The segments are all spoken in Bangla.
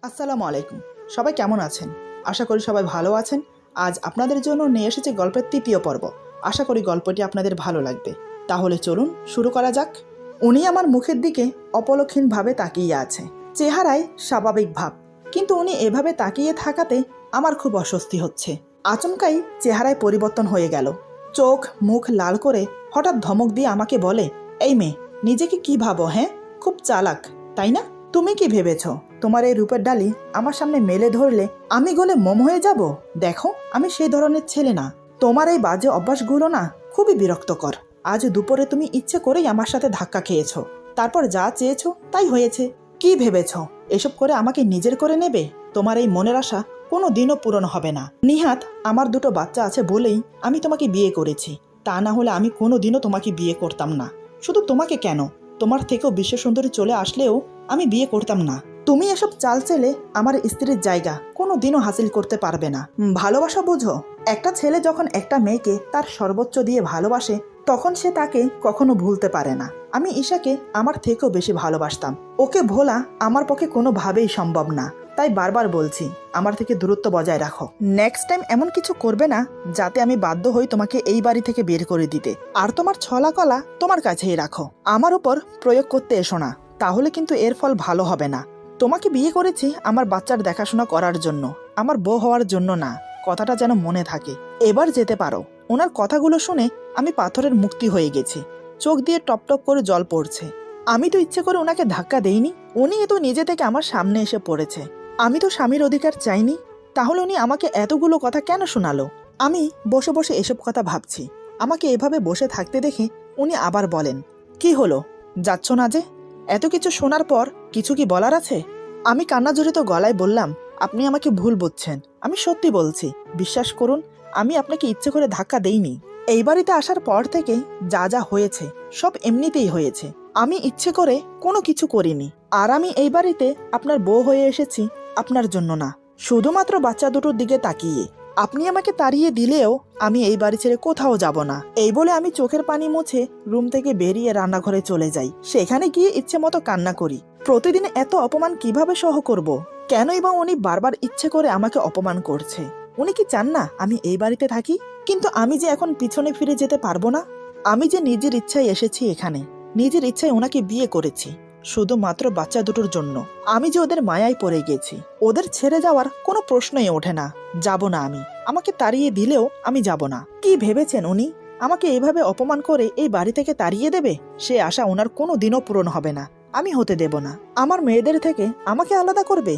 আসসালামু আলাইকুম। সবাই কেমন আছেন? আশা করি সবাই ভালো আছেন। আজ আপনাদের জন্য নিয়ে এসেছি গল্পের ৩য় পর্ব। আশা করি গল্পটি আপনাদের ভালো লাগবে। তাহলে চলুন শুরু করা যাক। উনি আমার মুখের দিকে অপলক্ষীনভাবে তাকিয়ে আছে। চেহারায় স্বাভাবিক ভাব, কিন্তু উনি এভাবে তাকিয়ে থাকাতে আমার খুব অস্বস্তি হচ্ছে। আচমকাই চেহারায় পরিবর্তন হয়ে গেল। চোখ মুখ লাল করে হঠাৎ ধমক দিয়ে আমাকে বলে, এই মেয়ে, নিজেকে কি ভাবো? হ্যাঁ, খুব চালাক, তাই না? তুমি কি ভেবেছ তোমার এই রূপের ডালি আমার সামনে মেলে ধরলে আমি গলে মোম হয়ে যাব? দেখো, আমি সেই ধরনের ছেলে না। তোমার এই বাজে অভ্যাসগুলো না খুবই বিরক্তকর। আজ দুপুরে তুমি ইচ্ছে করেই আমার সাথে ধাক্কা খেয়েছ, তারপর যা চেয়েছো তাই হয়েছে। কি ভেবেছ এসব করে আমাকে নিজের করে নেবে? তোমার এই মনের আশা কোনো দিনও পূরণ হবে না। নিহাত, আমার দুটো বাচ্চা আছে বলেই আমি তোমাকে বিয়ে করেছি। তা না হলে আমি কোনো দিনও তোমাকে বিয়ে করতাম না। শুধু তোমাকে কেন, তোমার থেকেও বিশ্ব সুন্দরী চলে আসলেও আমি বিয়ে করতাম না। তুমি এসব চাল চেলে আমার স্ত্রীর জায়গা কোনো দিনও হাসিল করতে পারবে না। ভালোবাসা বোঝো? একটা ছেলে যখন একটা মেয়েকে তার সর্বোচ্চ দিয়ে ভালোবাসে, তখন সে তাকে কখনো ভুলতে পারে না। আমি ঈশাকে আমার থেকেও বেশি ভালোবাসতাম। ওকে ভোলা আমার পক্ষে কোনোভাবেই সম্ভব না। তাই বারবার বলছি, আমার থেকে দূরত্ব বজায় রাখো। নেক্সট টাইম এমন কিছু করবে না যাতে আমি বাধ্য হই তোমাকে এই বাড়ি থেকে বের করে দিতে। আর তোমার ছলা কলা তোমার কাছেই রাখো, আমার উপর প্রয়োগ করতে এসো না, তাহলে কিন্তু এর ফল ভালো হবে না। তোমাকে বিয়ে করেছি আমার বাচ্চার দেখাশোনা করার জন্য, আমার বউ হওয়ার জন্য না। কথাটা যেন মনে থাকে। এবার যেতে পারো। ওনার কথাগুলো শুনে আমি পাথরের মুক্তি হয়ে গেছি। চোখ দিয়ে টপ টপ করে জল পড়ছে। আমি তো ইচ্ছে করে ওনাকে ধাক্কা দেইনি, উনি তো নিজে থেকে আমার সামনে এসে পড়েছে। আমি তো স্বামীর অধিকার চাইনি, তাহলে উনি আমাকে এতগুলো কথা কেন শোনালো? আমি বসে বসে এসব কথা ভাবছি। আমাকে এভাবে বসে থাকতে দেখে উনি আবার বলেন, কি হলো, যাচ্ছ না যে? এত কিছু শোনার পর কিছু কি বলার আছে? আমি কান্নাজড়িত গলায় বললাম, আপনি আমাকে ভুল বুঝছেন, আমি সত্যি বলছি। বিশ্বাস করুন, আমি আপনাকে ইচ্ছে করে ধাক্কা দেইনি। এই বাড়িতে আসার পর থেকে যা যা হয়েছে সব এমনিতেই হয়েছে। আমি ইচ্ছে করে কোনো কিছু করিনি। আর আমি এই বাড়িতে আপনার বউ হয়ে এসেছি আপনার জন্য না, শুধুমাত্র বাচ্চা দুটোর দিকে তাকিয়ে। আপনি আমাকে তাড়িয়ে দিলেও আমি এই বাড়ি ছেড়ে কোথাও যাব না। এই বলে আমি চোখের পানি মুছে রুম থেকে বেরিয়ে রান্নাঘরে চলে যাই। সেখানে গিয়ে ইচ্ছে মতো কান্না করি। প্রতিদিন এত অপমান কিভাবে সহ করব? কেনই বা উনি বারবার ইচ্ছে করে আমাকে অপমান করছে? উনি কি চান না আমি এই বাড়িতে থাকি? কিন্তু আমি যে এখন পিছনে ফিরে যেতে পারবো না। আমি যে নিজের ইচ্ছায় এসেছি এখানে, নিজের ইচ্ছায় ওনাকে বিয়ে করেছি, শুধুমাত্র বাচ্চা দুটোর জন্য। আমি যে ওদের মায়ায় পড়ে গেছি, ওদের ছেড়ে যাওয়ার কোনো প্রশ্নই ওঠে না। যাব না আমি। আমাকে তাড়িয়ে দিলেও আমি যাব না। কি ভেবেছেন উনি আমাকে এভাবে অপমান করে এই বাড়ি থেকে তাড়িয়ে দেবে? সে আশা ওনার কোনো দিনও পূরণ হবে না। আমি হতে দেব না। আমার মেয়েদের থেকে আমাকে আলাদা করবে?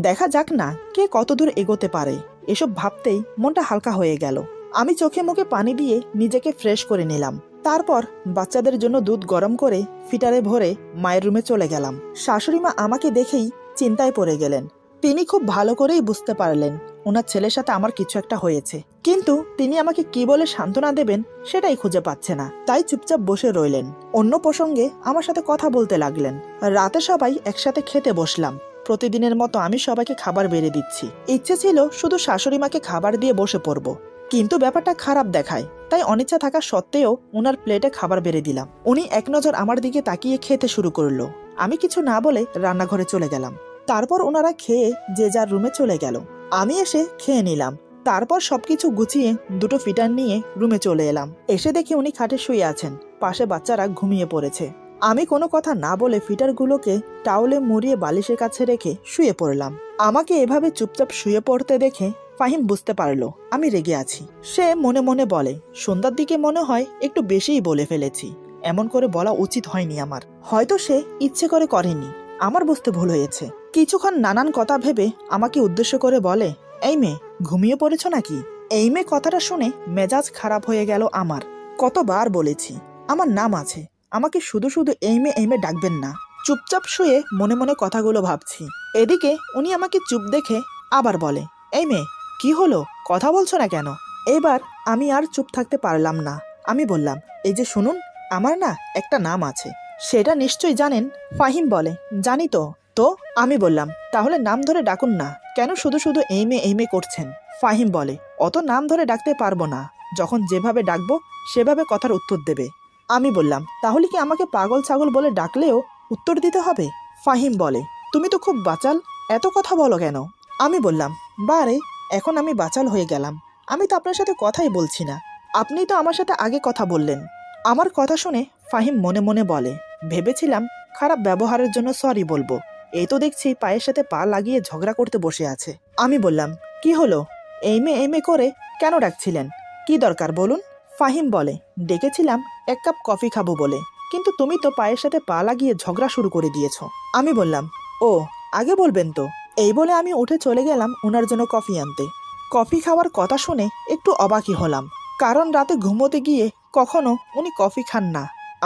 দেখা যাক না কে কতদূর এগোতে পারে। এসব ভাবতেই মনটা হালকা হয়ে গেল। আমি চোখে মুখে পানি দিয়ে নিজেকে ফ্রেশ করে নিলাম। তারপর বাচ্চাদের জন্য দুধ গরম করে ফিটারে ভরে মায়ের রুমে চলে গেলাম। শাশুড়ি মা আমাকে দেখেই চিন্তায় পড়ে গেলেন। তিনি খুব ভালো করেই বুঝতে পারলেন ওনার ছেলের সাথে আমার কিছু একটা হয়েছে, কিন্তু তিনি আমাকে কি বলে সান্ত্বনা দেবেন সেটাই খুঁজে পাচ্ছে না। তাই চুপচাপ বসে রইলেন। অন্য প্রসঙ্গে আমার সাথে কথা বলতে লাগলেন। রাতে সবাই একসাথে খেতে বসলাম। প্রতিদিনের মতো আমি সবাইকে খাবার বেড়ে দিচ্ছি। ইচ্ছে ছিল শুধু শাশুড়ি মাকে খাবার দিয়ে বসে পড়ব, কিন্তু ব্যাপারটা খারাপ দেখায়। তাই অনিচ্ছা থাকা সত্ত্বেও ওনার প্লেটে খাবার বেড়ে দিলাম। উনি এক নজর আমার দিকে তাকিয়ে খেতে শুরু করলো। আমি কিছু না বলে রান্নাঘরে চলে গেলাম। তারপর ওনারা খেয়ে যে যার রুমে চলে গেল। আমি এসে খেয়ে নিলাম। তারপর সবকিছু গুছিয়ে দুটো ফিটার নিয়ে রুমে চলে এলাম। এসে দেখি উনি খাটে শুয়ে আছেন, পাশে বাচ্চারা ঘুমিয়ে পড়েছে। আমি কোনো কথা না বলে ফিটারগুলোকে টাওয়ালে মুড়িয়ে বালিশের কাছে রেখে শুয়ে পড়লাম। আমাকে এভাবে চুপচাপ শুয়ে পড়তে দেখে ফাহিম বুঝতে পারলো আমি রেগে আছি। সে মনে মনে বলে, সন্ধ্যার দিকে মনে হয় একটু বেশিই বলে ফেলেছি। এমন করে বলা উচিত হয়নি আমার। হয়তো সে ইচ্ছে করে করেনি, আমার বুঝতে ভুল হয়েছে। কিছুক্ষণ নানান কথা ভেবে আমাকে উদ্দেশ্য করে বলে, এই মেয়ে, ঘুমিয়ে পড়েছ নাকি? এই মেয়ে কথাটা শুনে মেজাজ খারাপ হয়ে গেল আমার। কতবার বলেছি আমার নাম আছে, আমাকে শুধু শুধু এই মেয়ে ডাকবেন না। চুপচাপ শুয়ে মনে মনে কথাগুলো ভাবছি। এদিকে উনি আমাকে চুপ দেখে আবার বলে, এই মেয়ে, কি হলো, কথা বলছো না কেন? এবার আমি আর চুপ থাকতে পারলাম না। আমি বললাম, এই যে শুনুন, আমার না একটা নাম আছে, সেটা নিশ্চয়ই জানেন। ফাহিম বলে, জানি তো। তো আমি বললাম, তাহলে নাম ধরে ডাকুন না, কেন শুধু শুধু এই মেয়ে করছেন? ফাহিম বলে, অত নাম ধরে ডাকতে পারবো না, যখন যেভাবে ডাকবো সেভাবে কথার উত্তর দেবে। আমি বললাম, তাহলে কি আমাকে পাগল ছাগল বলে ডাকলেও উত্তর দিতে হবে? ফাহিম বলে, তুমি তো খুব বাচাল, এত কথা বলো কেন? আমি বললাম, বারে, এখন আমি বাচাল হয়ে গেলাম। আমি তো আপনার সাথে কথাই বলছি না, আপনি তো আমার সাথে আগে কথা বললেন। আমার কথা শুনে ফাহিম মনে মনে বলে, ভেবেছিলাম খারাপ ব্যবহারের জন্য সরি বলবো, এই তো দেখছি পায়ের সাথে পা লাগিয়ে ঝগড়া করতে বসে আছে। আমি বললাম, কি হলো? এই মে করে কেন ডাকছিলেন? কি দরকার বলুন? ফাহিম বলে, ডেকেছিলাম 1 কাপ কফি খাবো বলে, কিন্তু তুমি তো পায়ের সাথে পা লাগিয়ে ঝগড়া শুরু করে দিয়েছো। আমি বললাম, ও, আগে বলবেন তো। এই বলে আমি উঠে চলে গেলাম ওনার জন্য কফি আনতে। কফি খাওয়ার কথা শুনে একটু অবাকই হলাম, কারণ রাতে ঘুমোতে গিয়ে কখনো উনি কফি খান না।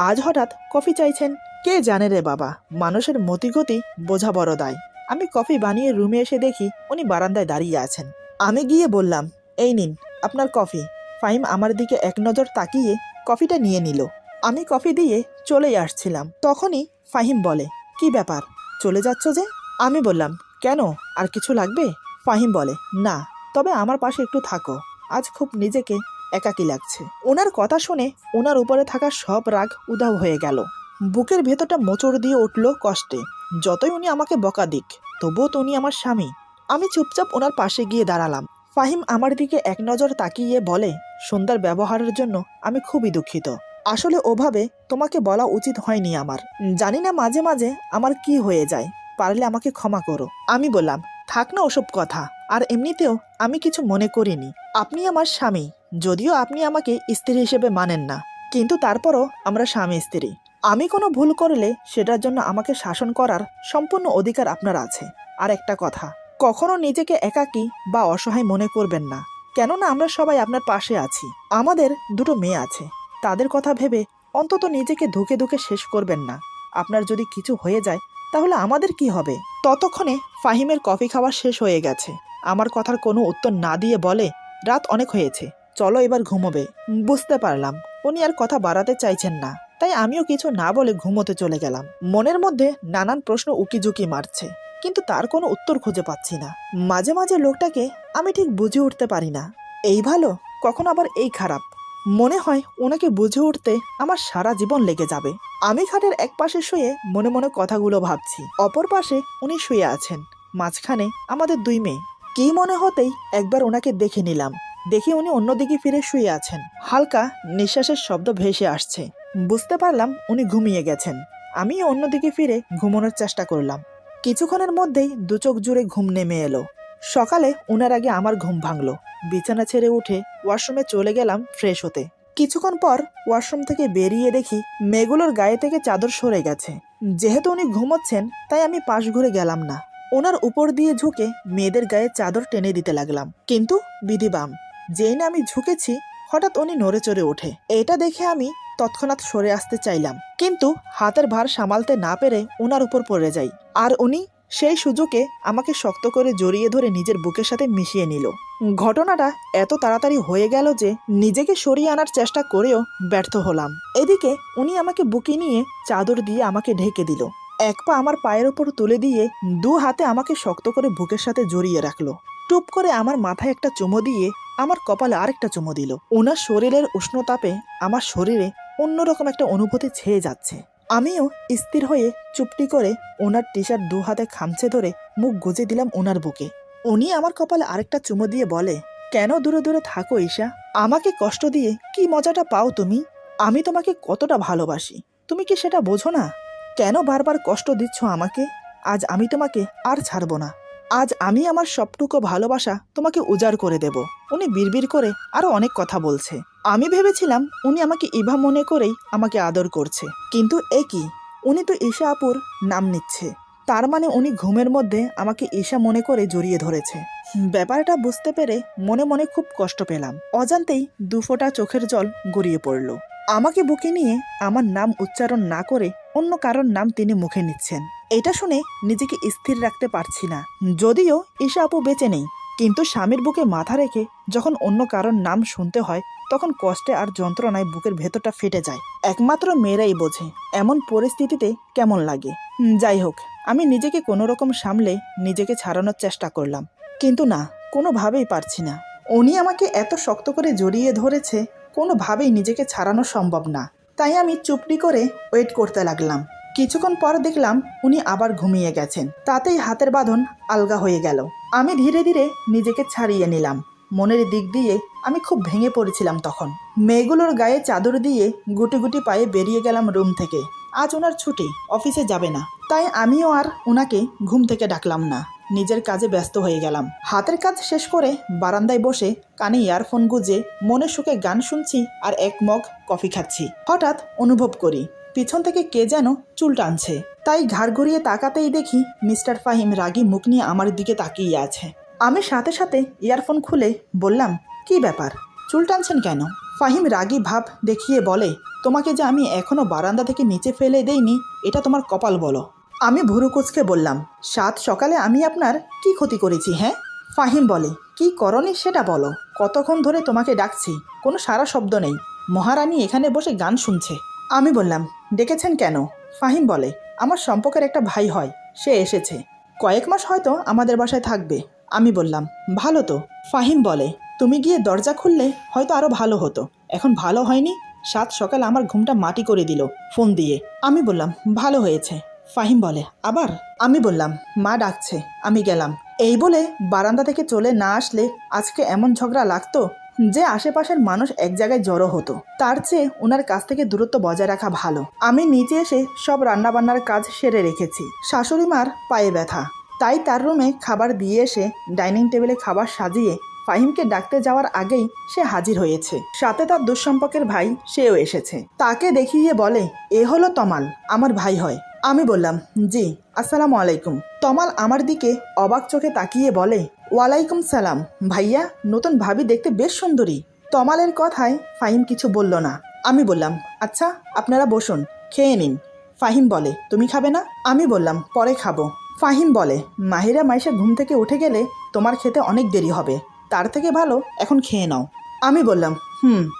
আজ হঠাৎ কফি চাইছেন। কে জানে রে বাবা, মানুষের মতিগতি বোঝা বড় দায়। আমি কফি বানিয়ে রুমে এসে দেখি উনি বারান্দায় দাঁড়িয়ে আছেন। আমি গিয়ে বললাম, এই নিন আপনার কফি। ফাহিম আমার দিকে এক নজর তাকিয়ে কফিটা নিয়ে নিল। আমি কফি দিয়ে চলেই আসছিলাম, তখনই ফাহিম বলে, কি ব্যাপার, চলে যাচ্ছ যে? আমি বললাম, কেন, আর কিছু লাগবে? ফাহিম বলে, না, তবে আমার পাশে একটু থাকো, আজ খুব নিজেকে একাকী লাগছে। ওনার কথা শুনে ওনার উপরে থাকা সব রাগ উধাও হয়ে গেল। বুকের ভেতরটা মোচড় দিয়ে উঠল কষ্টে। যতই উনি আমাকে বকা দিক, তবুও তো উনি আমার স্বামী। আমি চুপচাপ ওনার পাশে গিয়ে দাঁড়ালাম। ফাহিম আমার দিকে এক নজর তাকিয়ে বলে, সন্ধ্যার ব্যবহারের জন্য আমি খুবই দুঃখিত। আসলে ওভাবে তোমাকে বলা উচিত হয়নি আমার। জানি না মাঝে মাঝে আমার কি হয়ে যায়, পারলে আমাকে ক্ষমা করো। আমি বললাম, থাক না ওসব কথা, আর এমনিতেও আমি কিছু মনে করিনি। আপনি আমার স্বামী, যদিও আপনি আমাকে স্ত্রী হিসেবে মানেন না, কিন্তু তারপরও আমরা স্বামী স্ত্রী। আমি কোনো ভুল করলে সেটার জন্য আমাকে শাসন করার সম্পূর্ণ অধিকার আপনার আছে। আর একটা কথা, কখনো নিজেকে একাকী বা অসহায় মনে করবেন না, কেননা আমরা সবাই আপনার পাশে আছি। আমাদের 2টো মেয়ে আছে, তাদের কথা ভেবে অন্তত নিজেকে ধুকে ধুকে শেষ করবেন না। আপনার যদি কিছু হয়ে যায় তাহলে আমাদের কি হবে? ততক্ষণে ফাহিমের কফি খাওয়া শেষ হয়ে গেছে। আমার কথার কোনো উত্তর না দিয়ে বলে, রাত অনেক হয়েছে, চলো এবার ঘুমোবে। বুঝতে পারলাম উনি আর কথা বাড়াতে চাইছেন না, তাই আমিও কিছু না বলে ঘুমোতে চলে গেলাম। মনের মধ্যে নানান প্রশ্ন উকিঝুঁকি মারছে, কিন্তু তার কোনো উত্তর খুঁজে পাচ্ছি না। মাঝে মাঝে লোকটাকে আমি ঠিক বুঝে উঠতে পারি না, এই ভালো কখন আবার এই খারাপ। মনে হয় ওনাকে বুঝে উঠতে আমার সারা জীবন লেগে যাবে। আমি খাটের এক পাশে শুয়ে মনে মনে কথাগুলো ভাবছি, অপর পাশে উনি শুয়ে আছেন, মাঝখানে আমাদের 2 মেয়ে। কি মনে হতেই একবার ওনাকে দেখে নিলাম, দেখে উনি অন্যদিকে ফিরে শুয়ে আছেন। হালকা নিঃশ্বাসের শব্দ ভেসে আসছে, বুঝতে পারলাম উনি ঘুমিয়ে গেছেন। আমি অন্যদিকে ফিরে ঘুমানোর চেষ্টা করলাম। কিছুক্ষণের মধ্যেই 2 চোখ জুড়ে ঘুম নেমে এলো। সকালে ওনার আগে আমার ঘুম ভাঙলো। বিছানা ছেড়ে উঠে ওয়াশরুমে চলে গেলাম ফ্রেশ হতে। কিছুক্ষণ পর ওয়াশরুম থেকে বেরিয়ে দেখি মেয়েগুলোর গায়ে থেকে চাদর সরে গেছে। যেহেতু উনি ঘুমোচ্ছেন তাই আমি পাশ ঘুরে গেলাম না, ওনার উপর দিয়ে ঝুঁকে মেয়েদের গায়ে চাদর টেনে দিতে লাগলাম। কিন্তু বিধিবাম, যেই না আমি ঝুঁকেছি হঠাৎ উনি নড়ে চড়ে ওঠে। এটা দেখে আমি তৎক্ষণাৎ সরে আসতে চাইলাম, কিন্তু হাতের ভার সামালতে না পেরে ওনার উপর পড়ে যাই, আর উনি সেই সুযোগে আমাকে শক্ত করে জড়িয়ে ধরে নিজের বুকের সাথে মিশিয়ে নিল। ঘটনাটা এত তাড়াতাড়ি হয়ে গেল যে নিজেকে সরিয়ে আনার চেষ্টা করেও ব্যর্থ হলাম। এদিকে উনি আমাকে বুকে নিয়ে চাদর দিয়ে আমাকে ঢেকে দিল। এক পা আমার পায়ের ওপর তুলে দিয়ে 2 হাতে আমাকে শক্ত করে বুকের সাথে জড়িয়ে রাখলো। টুপ করে আমার মাথায় একটা চুমো দিয়ে আমার কপালে আরেকটা চুমো দিল। ওনার শরীরের উষ্ণতাপে আমার শরীরে অন্যরকম একটা অনুভূতি ছেয়ে যাচ্ছে। আমিও স্থির হয়ে চুপটি করে ওনার টি-শার্ট 2 হাতে খামচে ধরে মুখ গুজে দিলাম ওনার বুকে। উনি আমার কপালে আরেকটা চুমো দিয়ে বলে, কেন দূরে দূরে থাকো ঈশা? আমাকে কষ্ট দিয়ে কি মজাটা পাও তুমি? আমি তোমাকে কতটা ভালোবাসি, তুমি কি সেটা বোঝো না? কেন বারবার কষ্ট দিচ্ছ আমাকে? আজ আমি তোমাকে আর ছাড়বো না। আজ আমি আমার সবটুকু ভালোবাসা তোমাকে উজাড় করে দেব। উনি বিড়বিড় করে আরো অনেক কথা বলছে। আমি ভেবেছিলাম উনি আমাকে ইভা মনে করেই আমাকে আদর করছে, কিন্তু এ কি, উনি তো ঈশা আপুর নাম নিচ্ছে। তার মানে উনি ঘুমের মধ্যে আমাকে ঈশা মনে করে জড়িয়ে ধরেছে। ব্যাপারটা বুঝতে পেরে মনে মনে খুব কষ্ট পেলাম। অজান্তেই 2 ফোঁটা চোখের জল গড়িয়ে পড়ল। আমাকে বুকে নিয়ে আমার নাম উচ্চারণ না করে অন্য কারোর নাম তিনি মুখে নিচ্ছেন। এটা শুনে নিজেকে স্থির রাখতে পারছি না। যদিও ঈশা আপু বেঁচে নেই, কিন্তু স্বামীর বুকে মাথা রেখে যখন অন্য কারোর নাম শুনতে হয় তখন কষ্টে আর যন্ত্রণায় বুকের ভেতরটা ফেটে যায়। একমাত্র মেয়েরাই বোঝে এমন পরিস্থিতিতে কেমন লাগে। যাই হোক, আমি নিজেকে কোনো রকম সামলে নিজেকে ছাড়ানোর চেষ্টা করলাম, কিন্তু না, কোনোভাবেই পারছি না। উনি আমাকে এত শক্ত করে জড়িয়ে ধরেছে, কোনোভাবেই নিজেকে ছাড়ানো সম্ভব না। তাই আমি চুপটি করে ওয়েট করতে লাগলাম। কিছুক্ষণ পর দেখলাম উনি আবার ঘুমিয়ে গেছেন। তাতেই হাতের বাঁধন আলগা হয়ে গেল। আমি ধীরে ধীরে নিজেকে ছাড়িয়ে নিলাম। মনের দিক দিয়ে আমি খুব ভেঙে পড়েছিলাম তখন। মেয়েগুলোর গায়ে চাদর দিয়ে গুটি গুটি পায়ে বেরিয়ে গেলাম রুম থেকে। আজ ওনার ছুটি, অফিসে যাবে না, তাই আমিও আর ওনাকে ঘুম থেকে ডাকলাম না। নিজের কাজে ব্যস্ত হয়ে গেলাম। হাতের কাজ শেষ করে বারান্দায় বসে কানে ইয়ারফোন গুজে মনে সুখে গান শুনছি আর এক মগ কফি খাচ্ছি। হঠাৎ অনুভব করি পিছন থেকে কে যেন চুল টানছে। তাই ঘাড় ঘুরিয়ে তাকাতেই দেখি মিস্টার ফাহিম রাগী মুখ নিয়ে আমার দিকে তাকিয়ে আছে। আমি সাথে সাথে ইয়ারফোন খুলে বললাম, কি ব্যাপার, চুল টানছেন কেন? ফাহিম রাগী ভাব দেখিয়ে বলে, তোমাকে যে আমি এখনো বারান্দা থেকে নিচে ফেলে দেইনি, এটা তোমার কপাল বলো। আমি ভুরু কুচকে বললাম, সাত সকালে আমি আপনার কি ক্ষতি করেছি? হ্যাঁ। ফাহিম বলে, কি করনি সেটা বলো। কতক্ষণ ধরে তোমাকে ডাকছি, কোনো সারা শব্দ নেই। মহারানী এখানে বসে গান শুনছে। আমি বললাম, ডেকেছেন কেন? ফাহিম বলে, আমার সম্পর্কের একটা ভাই হয়, সে এসেছে, কয়েক মাস হয়তো আমাদের বাসায় থাকবে। আমি বললাম, ভালো তো। ফাহিম বলে, তুমি গিয়ে দরজা খুললে হয়তো আরও ভালো হতো। এখন ভালো হয়নি, সাত সকাল আমার ঘুমটা মাটি করে দিল ফোন দিয়ে। আমি বললাম, ভালো হয়েছে। ফাহিম বলে, আবার? আমি বললাম, মা ডাকছে, আমি গেলাম। এই বলে বারান্দা থেকে চলে না আসলে আজকে এমন ঝগড়া লাগতো যে আশেপাশের মানুষ এক জায়গায় জড়ো হতো। তার চেয়ে ওনার কাছ থেকে দূরত্ব বজায় রাখা ভালো। আমি নিচে এসে সব রান্নাবান্নার কাজ সেরে রেখেছি। শাশুড়ি মার পায়ে ব্যথা, তাই তার রুমে খাবার দিয়ে এসে ডাইনিং টেবিলে খাবার সাজিয়ে ফাহিমকে ডাকতে যাওয়ার আগেই সে হাজির হয়েছে। সাথে তার দুঃসম্পর্কের ভাই, সেও এসেছে। তাকে দেখিয়ে বলে, এ হলো তমাল, আমার ভাই হয়। আমি বললাম, জি, আসসালামু আলাইকুম। তমাল আমার দিকে অবাক চোখে তাকিয়ে বলে, ওয়ালাইকুম সালাম ভাইয়া, নতুন ভাবি দেখতে বেশ সুন্দরী। তমালের কথায় ফাহিম কিছু বলল না। আমি বললাম, আচ্ছা আপনারা বসুন, খেয়ে নিন। ফাহিম বলে, তুমি খাবে না? আমি বললাম, পরে খাবো। ফাহিম বলে, মাহিরা মাইশা ঘুম থেকে উঠে গেলে তোমার খেতে অনেক দেরি হবে, তার থেকে ভালো এখন খেয়ে নাও। আমি বললাম,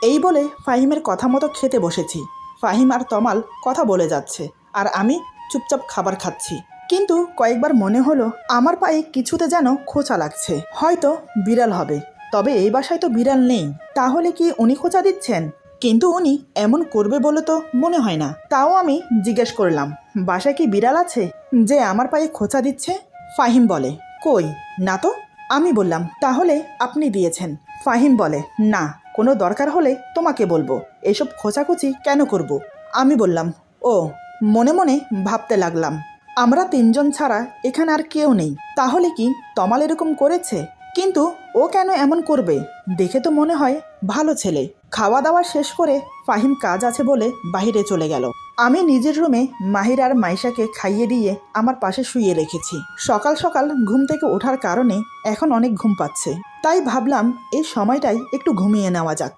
এই বলে ফাহিমের কথা মতো খেতে বসেছি। ফাহিম আর তমাল কথা বলে যাচ্ছে আর আমি চুপচাপ খাবার খাচ্ছি। কিন্তু কয়েকবার মনে হলো আমার পায়ে কিছুতে যেন খোঁচা লাগছে, হয়তো বিড়াল হবে। তবে এই বাসায় তো বিড়াল নেই, তাহলে কি উনি খোঁচা দিচ্ছেন? কিন্তু উনি এমন করবে বলে তো মনে হয় না। তাও আমি জিজ্ঞেস করলাম, বাসায় কি বিড়াল আছে যে আমার পায়ে খোঁচা দিচ্ছে? ফাহিম বলে, কই না তো। আমি বললাম, তাহলে আপনি দিয়েছেন। ফাহিম বলে, না, কোনো দরকার হলে তোমাকে বলবো, এসব খোঁচাখুচি কেন করব? আমি বললাম, ও। মনে মনে ভাবতে লাগলাম, আমরা তিনজন ছাড়া এখানে আর কেউ নেই, তাহলে কি তমাল এরকম করেছে? কিন্তু ও কেন এমন করবে? দেখে তো মনে হয় ভালো ছেলে। খাওয়া দাওয়া শেষ করে ফাহিম কাজ আছে বলে বাইরে চলে গেল। আমি নিজের রুমে মাহির আর মাইশাকে খাইয়ে দিয়ে আমার পাশে শুয়ে রেখেছি। সকাল সকাল ঘুম থেকে ওঠার কারণে এখন অনেক ঘুম পাচ্ছে, তাই ভাবলাম এই সময়টাই একটু ঘুমিয়ে নেওয়া যাক।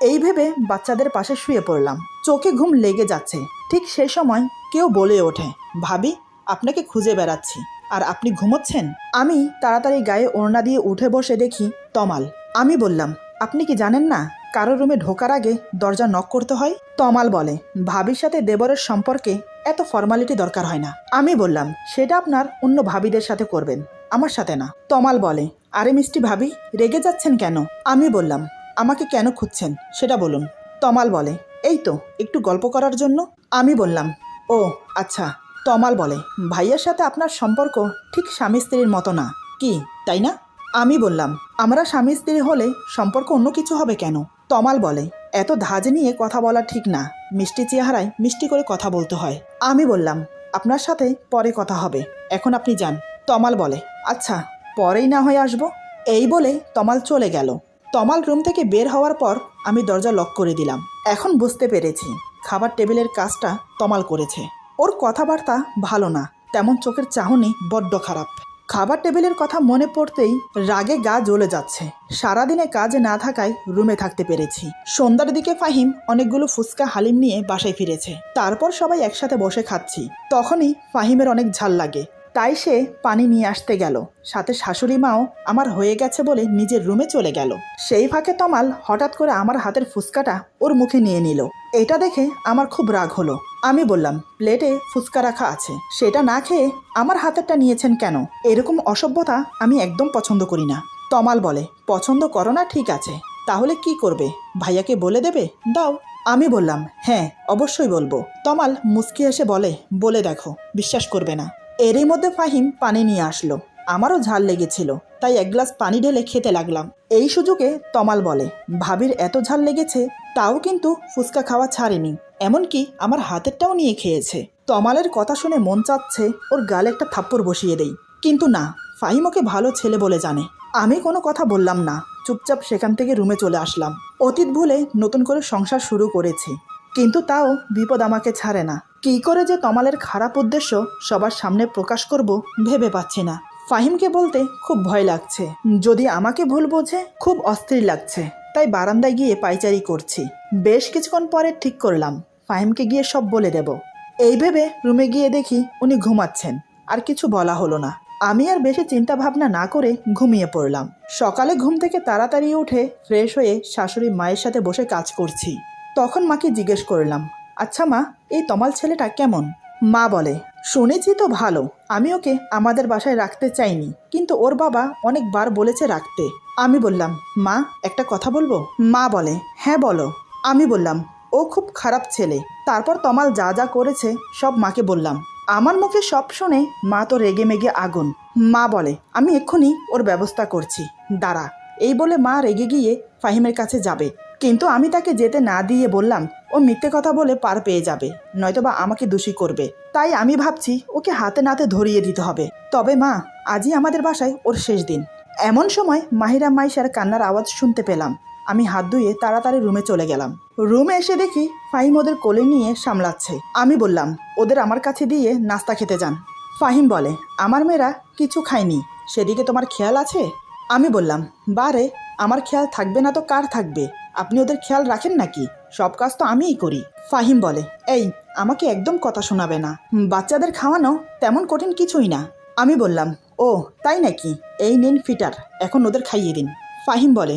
এই ভেবে বাচ্চাদের পাশে শুয়ে পড়লাম। চোখে ঘুম লেগে যাচ্ছে। ঠিক সেই সময় কেউ বলে ওঠে, ভাবি, আপনাকে খুঁজে বেড়াচ্ছি আর আপনি ঘুমোচ্ছেন। আমি তাড়াতাড়ি গায়ে ওড়না দিয়ে উঠে বসে দেখি তমাল। আমি বললাম, আপনি কি জানেন না কারো রুমে ঢোকার আগে দরজা নক করতে হয়? তমাল বলে, ভাবির সাথে দেবরের সম্পর্কে এত ফর্মালিটি দরকার হয় না। আমি বললাম, সেটা আপনার অন্য ভাবিদের সাথে করবেন, আমার সাথে না। তমাল বলে, আরে মিষ্টি ভাবি, রেগে যাচ্ছেন কেন? আমি বললাম, আমাকে কেন খুঁজছেন সেটা বলুন। তমাল বলে, এই তো একটু গল্প করার জন্য। আমি বললাম, ও আচ্ছা। তমাল বলে, ভাইয়ের সাথে আপনার সম্পর্ক ঠিক স্বামী স্ত্রীর মতো না, কি তাই না? আমি বললাম, আমরা স্বামী স্ত্রী হলে সম্পর্ক অন্য কিছু হবে কেন? তমাল বলে, এত ধাজ নিয়ে কথা বলা ঠিক না, মিষ্টি চেহারায় মিষ্টি করে কথা বলতে হয়। আমি বললাম, আপনার সাথে পরে কথা হবে, এখন আপনি যান। তমাল বলে, আচ্ছা, পরেই না হয় আসবো। এই বলে তমাল চলে গেল। তমাল রুম থেকে বের হওয়ার পর আমি দরজা লক করে দিলাম। এখন বুঝতে পেরেছি খাবার টেবিলের কাজটা তমাল করেছে। ওর কথাবার্তা ভালো না, তেমন চোখের চাহনি বড্ড খারাপ। খাবার টেবিলের কথা মনে পড়তেই রাগে গা জ্বলে যাচ্ছে। সারাদিনে কাজে না থাকায় রুমে থাকতে পেরেছি। সন্ধ্যার দিকে ফাহিম অনেকগুলো ফুচকা হালিম নিয়ে বাসায় ফিরেছে। তারপর সবাই একসাথে বসে খাচ্ছি। তখনই ফাহিমের অনেক ঝাল লাগে, তাই সে পানি নিয়ে আসতে গেল। সাথে শাশুড়ি মাও আমার হয়ে গেছে বলে নিজের রুমে চলে গেল। সেই ফাঁকে তমাল হঠাৎ করে আমার হাতের ফুচকাটা ওর মুখে নিয়ে নিল। এটা দেখে আমার খুব রাগ হলো। আমি বললাম, প্লেটে ফুচকা রাখা আছে, সেটা না খেয়ে আমার হাতেরটা নিয়েছেন কেন? এরকম অসভ্যতা আমি একদম পছন্দ করি না। তমাল বলে, পছন্দ করো না ঠিক আছে, তাহলে কি করবে? ভাইয়াকে বলে দেবে? দাও। আমি বললাম, হ্যাঁ অবশ্যই বলবো। তমাল মুচকি এসে বলে দেখো, বিশ্বাস করবে না। এরই মধ্যে ফাহিম পানি নিয়ে আসলো। আমারও ঝাল লেগেছিল, তাই এক গ্লাস পানি ঢেলে খেতে লাগলাম। এই সুযোগে তমাল বলে, ভাবির এত ঝাল লেগেছে, তাও কিন্তু ফুচকা খাওয়া ছাড়েনি, এমনকি আমার হাতেরটাও নিয়ে খেয়েছে। তমালের কথা শুনে মন চাচ্ছে ওর গালে একটা থাপ্পড় বসিয়ে দেই, কিন্তু না, ফাহিম ওকে ভালো ছেলে বলে জানে। আমি কোনো কথা বললাম না, চুপচাপ সেখান থেকে রুমে চলে আসলাম। অতীত ভুলে নতুন করে সংসার শুরু করেছি, কিন্তু তাও বিপদ আমাকে ছাড়ে না। কী করে যে তমালের খারাপ উদ্দেশ্য সবার সামনে প্রকাশ করব ভেবে পাচ্ছি না। ফাহিমকে বলতে খুব ভয় লাগছে, যদি আমাকে ভুল বোঝে খুব অস্থির লাগছে, তাই বারান্দায় গিয়ে পায়চারি করছি। বেশ কিছুক্ষণ পরে ঠিক করলাম ফাহিমকে গিয়ে সব বলে দেব। এই ভেবে রুমে গিয়ে দেখি উনি ঘুমাচ্ছেন, আর কিছু বলা হলো না। আমি আর বেশি চিন্তা ভাবনা না করে ঘুমিয়ে পড়লাম। সকালে ঘুম থেকে তাড়াতাড়ি উঠে ফ্রেশ হয়ে শাশুড়ি মায়ের সাথে বসে কাজ করছি। তখন মাকে জিজ্ঞেস করলাম, আচ্ছা মা, এই তমাল ছেলেটা কেমন? মা বলে, শুনেছি তো ভালো, আমি ওকে আমাদের বাসায় রাখতে চাইনি, কিন্তু ওর বাবা অনেকবার বলেছে রাখতে। আমি বললাম, মা একটা কথা বলবো? মা বলে, হ্যাঁ বলো। আমি বললাম, ও খুব খারাপ ছেলে। তারপর তমাল যা যা করেছে সব মাকে বললাম। আমার মুখে সব শুনে মা তো রেগে মেগে আগুন। মা বলে, আমি এক্ষুনি ওর ব্যবস্থা করছি, দাঁড়া। এই বলে মা রেগে গিয়ে ফাহিমের কাছে যাবে, কিন্তু আমি তাকে যেতে না দিয়ে বললাম, ও মিথ্যে কথা বলে পার পেয়ে যাবে, নয়তোবা আমাকে দোষী করবে। তাই আমি ভাবছি ওকে হাতে নাতে ধরিয়ে দিতে হবে। তবে মা, আজই আমাদের বাসায় ওর শেষ দিন। এমন সময় মাহিরা মাইশার কান্নার আওয়াজ শুনতে পেলাম। আমি হাত ধুয়ে তাড়াতাড়ি রুমে চলে গেলাম। রুমে এসে দেখি ফাহিম ওদের কোলে নিয়ে সামলাচ্ছে। আমি বললাম, ওদের আমার কাছে দিয়ে নাস্তা খেতে যান। ফাহিম বলে, আমার মেয়েরা কিছু খায়নি, সেদিকে তোমার খেয়াল আছে? আমি বললাম, বারে, আমার খেয়াল থাকবে না তো কার থাকবে? আপনি ওদের খেয়াল রাখেন নাকি? সব কাজ তো আমিই করি। ফাহিম বলে, এই, আমাকে একদম কথা শোনাবে না, বাচ্চাদের খাওয়ানো তেমন কঠিন কিছুই না। আমি বললাম, ও তাই নাকি, এই নিন ফিটার, এখন ওদের খাইয়ে দিন। ফাহিম বলে,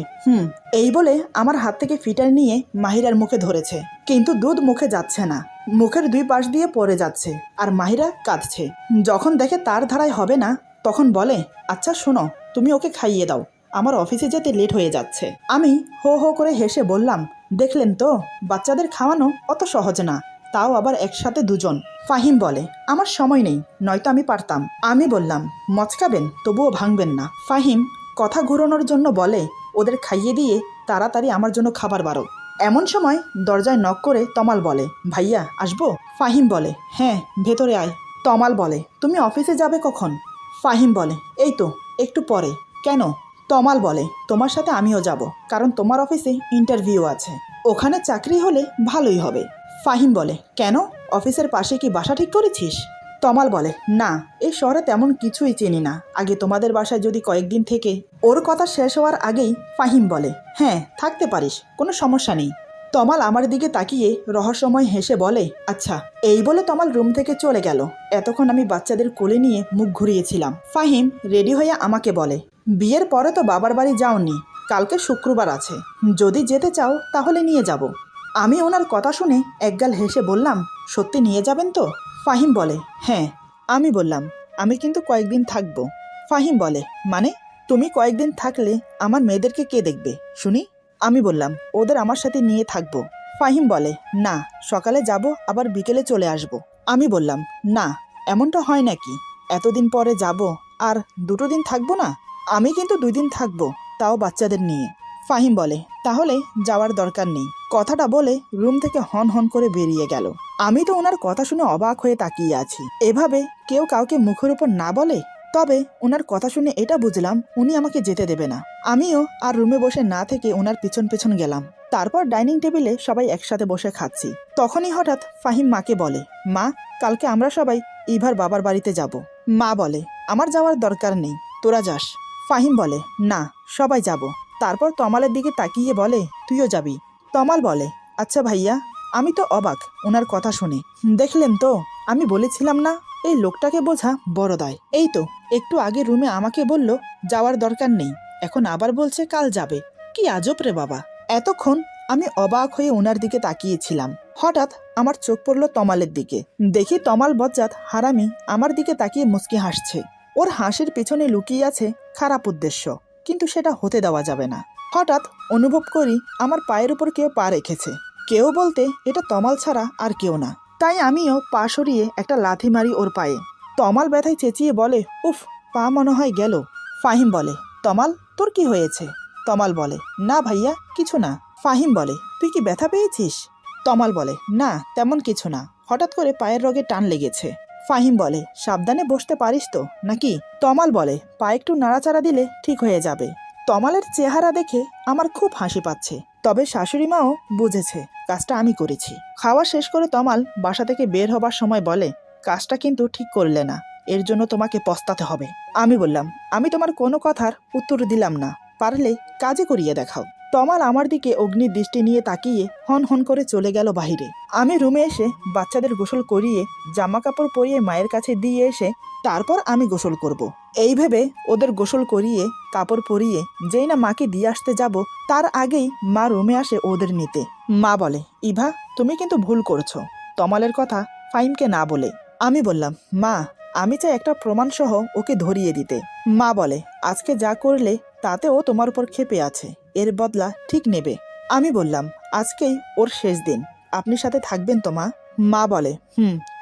এই বলে আমার হাত থেকে ফিটার নিয়ে মাহিরার মুখে ধরেছে, কিন্তু দুধ মুখে যাচ্ছে না, মুখের দুই পাশ দিয়ে পড়ে যাচ্ছে, আর মাহিরা কাঁদছে। যখন দেখে তার ধারায় হবে না, তখন বলে, আচ্ছা শোনো, তুমি ওকে খাইয়ে দাও, আমার অফিসে যেতে লেট হয়ে যাচ্ছে। আমি হো হো করে হেসে বললাম, দেখলেন তো, বাচ্চাদের খাওয়ানো অত সহজ না, তাও আবার একসাথে দুজন। ফাহিম বলে, আমার সময় নেই, নয়তো আমি পারতাম। আমি বললাম, মচকাবেন তবুও ভাঙবেন না। ফাহিম কথা ঘুরানোর জন্য বলে, ওদের খাইয়ে দিয়ে তাড়াতাড়ি আমার জন্য খাবার বাড়ো। এমন সময় দরজায় নক করে তমাল বলে, ভাইয়া আসবো? ফাহিম বলে, হ্যাঁ ভেতরে আয়। তমাল বলে, তুমি অফিসে যাবে কখন? ফাহিম বলে, এই তো একটু পরে। কেন? তমাল বলে, তোমার সাথে আমিও যাব, কারণ তোমার অফিসে ইন্টারভিউ আছে, ওখানে চাকরি হলে ভালোই হবে। ফাহিম বলে, কেন, অফিসের পাশে কি বাসা ঠিক করেছিস? তমাল বলে, না, এই শহরে তেমন কিছুই চিনি না, আগে তোমাদের বাসায় যদি কয়েকদিন থেকে। ওর কথা শেষ হওয়ার আগেই ফাহিম বলে, হ্যাঁ থাকতে পারিস, কোনো সমস্যা নেই। তমাল আমার দিকে তাকিয়ে রহস্যময় হেসে বলে, আচ্ছা। এই বলে তমাল রুম থেকে চলে গেল। এতক্ষণ আমি বাচ্চাদের কোলে নিয়ে মুখ ঘুরিয়েছিলাম। ফাহিম রেডি হয়ে আমাকে বলে, বিয়ের পরে তো বাবার বাড়ি যাওনি, কালকে শুক্রবার আছে, যদি যেতে চাও তাহলে নিয়ে যাব। আমি ওনার কথা শুনে একগাল হেসে বললাম, সত্যি নিয়ে যাবেন তো? ফাহিম বলে, হ্যাঁ। আমি বললাম, আমি কিন্তু কয়েকদিন থাকবো। ফাহিম বলে, মানে? তুমি কয়েকদিন থাকলে আমার মেয়েদেরকে কে দেখবে শুনি? আমি বললাম, ওদের আমার সাথে নিয়ে থাকবো। ফাহিম বলে, না, সকালে যাব আবার বিকেলে চলে আসব। আমি বললাম, না, এমনটা হয় নাকি? এতদিন পরে যাব আর 2 দিন থাকবো না? আমি কিন্তু 2 দিন থাকবো, তাও বাচ্চাদের নিয়ে। ফাহিম বলে, তাহলে যাওয়ার দরকার নেই। কথাটা বলে রুম থেকে হন হন করে বেরিয়ে গেল। আমি তো ওনার কথা শুনে অবাক হয়ে তাকিয়ে আছি। এভাবে কেউ কাউকে মুখের উপর না বলে। তবে ওনার কথা শুনে এটা বুঝলাম উনি আমাকে যেতে দেবে না। আমিও আর রুমে বসে না থেকে ওনার পিছন পিছন গেলাম। তারপর ডাইনিং টেবিলে সবাই একসাথে বসে খাচ্ছি। তখনই হঠাৎ ফাহিম মাকে বলে, মা, কালকে আমরা সবাই ইভার বাবার বাড়িতে যাব। মা বলে, আমার যাওয়ার দরকার নেই, তোরা যাস। ফাহিম বলে, না, সবাই যাব। তারপর তমালের দিকে তাকিয়ে বলে, তুইও যাবি? তমাল বলে, আচ্ছা ভাইয়া, আমি তো অবাক ওনার কথা শুনে। দেখলেন তো, আমি বলেছিলাম না, এই লোকটাকে বোঝা বড় দায়। এই তো একটু আগে রুমে আমাকে বলল যাওয়ার দরকার নেই, এখন আবার বলছে কাল যাবে। কি আজব রে বাবা। এতক্ষণ আমি অবাক হয়ে ওনার দিকে তাকিয়েছিলাম। হঠাৎ আমার চোখ পড়ল তমালের দিকে। দেখি তমাল বজ্জাত হারামি আমার দিকে তাকিয়ে মুচকি হাসছে। ওর হাসির পিছনে লুকিয়ে আছে খারাপ উদ্দেশ্য, কিন্তু সেটা হতে দেওয়া যাবে না। হঠাৎ অনুভব করি আমার পায়ের উপর কেউ পা রেখেছে। কেউ বলতে এটা তমাল ছাড়া আর কেউ না। তাই আমিও পা সরিয়ে একটা লাথি মারি ওর পায়ে। তমাল ব্যথায় চেঁচিয়ে বলে, উফ, পা মনে হয় গেল। ফাহিম বলে, তমাল তোর কি হয়েছে? তমাল বলে, না ভাইয়া, কিছু না। ফাহিম বলে, তুই কি ব্যথা পেয়েছিস? তমাল বলে, না তেমন কিছু না, হঠাৎ করে পায়ের রগে টান লেগেছে। ফাহিম বলে, সাবধানে বসতে পারিস তো নাকি? তমাল বলে, পা একটু নাড়াচাড়া দিলে ঠিক হয়ে যাবে। তমালের চেহারা দেখে আমার খুব হাসি পাচ্ছে, তবে শাশুড়ি মাও বুঝেছে কাজটা আমি করেছি। খাওয়া শেষ করে তমাল বাসা থেকে বের হবার সময় বলে, কাজটা কিন্তু ঠিক করলে না, এর জন্য তোমাকে পস্তাতে হবে। আমি বললাম, আমি তোমার কোনো কথার উত্তর দিলাম না, পারলে কাজে করিয়ে দেখাও। তমাল আমার দিকে অগ্নির দৃষ্টি নিয়ে তাকিয়ে হন হন করে চলে গেল বাহিরে। আমি রুমে এসে বাচ্চাদের গোসল করিয়ে জামা কাপড় পরিয়ে মায়ের কাছে দিয়ে এসে তারপর আমি গোসল করব। এই ভেবে ওদের গোসল করিয়ে কাপড় পরিয়ে যেই না মাকে দিয়ে আসতে যাব, তার আগেই মা রুমে আসে ওদের নিতে। মা বলে, ইভা তুমি কিন্তু ভুল করছো, তমালের কথা ফাহিমকে না বলে। আমি বললাম, মা আমি চাই একটা প্রমাণ সহ ওকে ধরিয়ে দিতে। মা বলে, আজকে যা করলে তাতে ও তোমার উপর ক্ষেপে আছে, এর বদলা ঠিক নেবে। আমি বললাম, আজকেই ওর শেষ দিন, আপনি সাথে থাকবেন তো মা? মা বলে,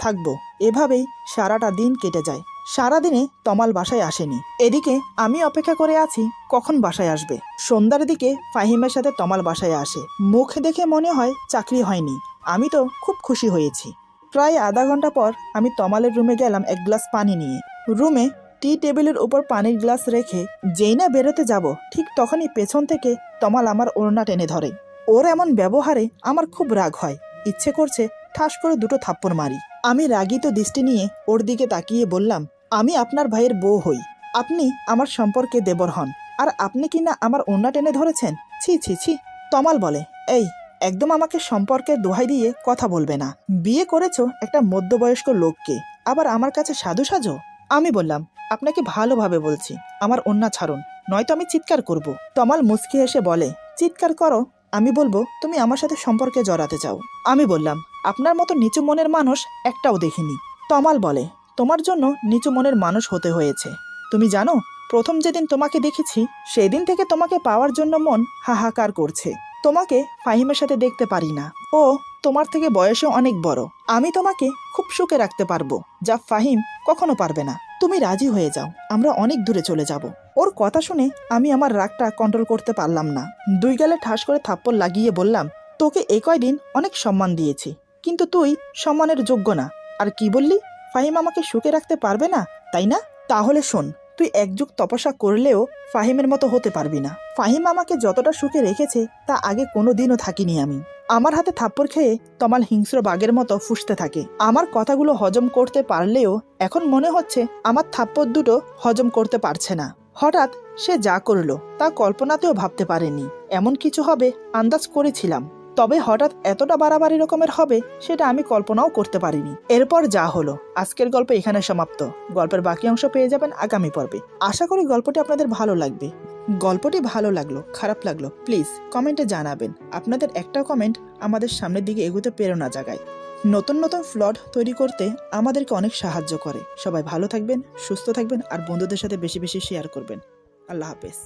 থাকবো। এভাবেই সারাটা দিন কেটে যায়। সারাদিনে তমাল বাসায় আসেনি। এদিকে আমি অপেক্ষা করে আছি কখন বাসায় আসবে। সন্ধ্যার দিকে ফাহিমের সাথে তমাল বাসায় আসে। মুখ দেখে মনে হয় চাকরি হয়নি। আমি তো খুব খুশি হয়েছি। প্রায় আধা ঘন্টা পর আমি তমালের রুমে গেলাম এক গ্লাস পানি নিয়ে। রুমে টি টেবিলের উপর পানির গ্লাস রেখে যেই না বেরোতে যাব, ঠিক তখনই পেছন থেকে তমাল আমার ওড়না টেনে ধরে। ওর এমন ব্যবহারে আমার খুব রাগ হয়, ইচ্ছে করছে ঠাস করে দুটো থাপ্পড় মারি। আমি রাগিত দৃষ্টি নিয়ে ওর দিকে তাকিয়ে বললাম, আমি আপনার ভাইয়ের বউ হই, আপনি আমার সম্পর্কে দেবর হন, আর আপনি কি না আমার ওড়না টেনে ধরেছেন? ছি ছি ছি। তমাল বলে, এই একদম আমাকে সম্পর্কের দোহাই দিয়ে কথা বলবে না। বিয়ে করেছো একটা মধ্যবয়স্ক লোককে, আবার আমার কাছে সাধু সাজো? আমি বললাম, আপনাকে ভালোভাবে বলছি, আমার ওড়না ছাড়ুন, নয়তো আমি চিৎকার করব। তমাল মুচকি হেসে বলে, চিৎকার করো, আমি বলবো তুমি আমার সাথে সম্পর্কে জড়াতে চাও। আমি বললাম, আপনার মতো নিচু মনের মানুষ একটাও দেখিনি। তমাল বলে, তোমার জন্য নিচু মনের মানুষ হতে হয়েছে। তুমি জানো, প্রথম যেদিন তোমাকে দেখেছি সেদিন থেকে তোমাকে পাওয়ার জন্য মন হাহাকার করছে। তোমাকে ফাহিমের সাথে দেখতে পারি না, ও তোমার থেকে বয়সে অনেক বড়। আমি তোমাকে খুব সুখে রাখতে পারবো, যা ফাহিম কখনো পারবে না। তুমি রাজি হয়ে যাও, আমরা অনেক দূরে চলে যাব। ওর কথা শুনে আমি আমার রাগটা কন্ট্রোল করতে পারলাম না। দুই গালে ঠাস করে থাপ্পড় লাগিয়ে বললাম, তোকে এই কয়দিন অনেক সম্মান দিয়েছি, কিন্তু তুই সম্মানের যোগ্য না। আর কি বললি, ফাহিম আমাকে সুখে রাখতে পারবে না, তাই না? তাহলে শোন, তুই এক যুগ তপস্যা করলেও ফাহিমের মতো হতে পারবি না। ফাহিম আমাকে যতটা সুখে রেখেছে তা আগে কোনো দিনও থাকিনি আমি। আমার হাতে থাপ্পড় খেয়ে তমাল হিংস্র বাঘের মতো ফুঁসতে থাকে। আমার কথাগুলো হজম করতে পারলেও এখন মনে হচ্ছে আমার থাপ্পড় দুটো হজম করতে পারছে না। হঠাৎ সে যা করলো তা কল্পনাতেও ভাবতে পারেনি। এমন কিছু হবে আন্দাজ করেছিলাম, তবে হঠাৎ এতটা বাড়াবাড়ি রকমের হবে সেটা আমি কল্পনাও করতে পারিনি। এরপর যা হলো, আজকের গল্প এখানে সমাপ্ত। গল্পের বাকি অংশ পেয়ে যাবেন আগামী পর্বে। আশা করি গল্পটি আপনাদের ভালো লাগবে। গল্পটি ভালো লাগলো, খারাপ লাগলো, প্লিজ কমেন্টে জানাবেন। আপনাদের একটা কমেন্ট আমাদের সামনের দিকে এগোতে প্রেরণা জাগায়। নতুন নতুন প্লট তৈরি করতে আমাদেরকে অনেক সাহায্য করে। সবাই ভালো থাকবেন, সুস্থ থাকবেন, আর বন্ধুদের সাথে বেশি বেশি শেয়ার করবেন। আল্লাহ হাফেজ।